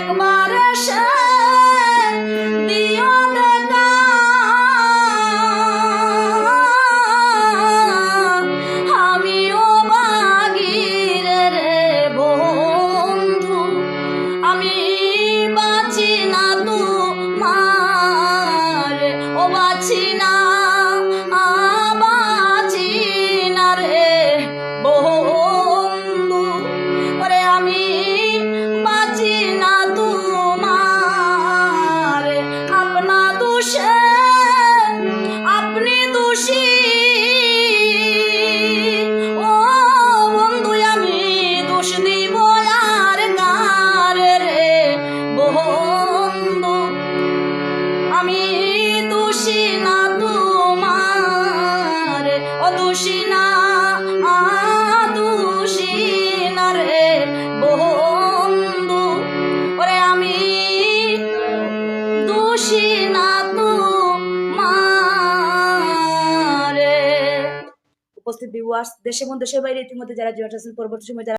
একবার এসে দিও দেখা, আমিও বাগির রে বন্ধু, আমি বাঁচি না তোমার, ও বাঁচি না, বাঁচি না রে বন্ধু, ওরে আমি বাঁচি না তোমার, আপনা দোষে আপনি দোষী, ও বন্ধু আমি দোষ দিব আর কারে রে বন্ধু, আমি দোষী না তোমার, ও দোষী না, দোষী না রে বন্ধু, ওরে আমি দোষী না তোমার। উপস্থিত ভিউয়ার্স, দেশে এবং দেশের বাইরে ইতিমধ্যে যারা জয়েন্ট আছেন, পরবর্তী সময় যারা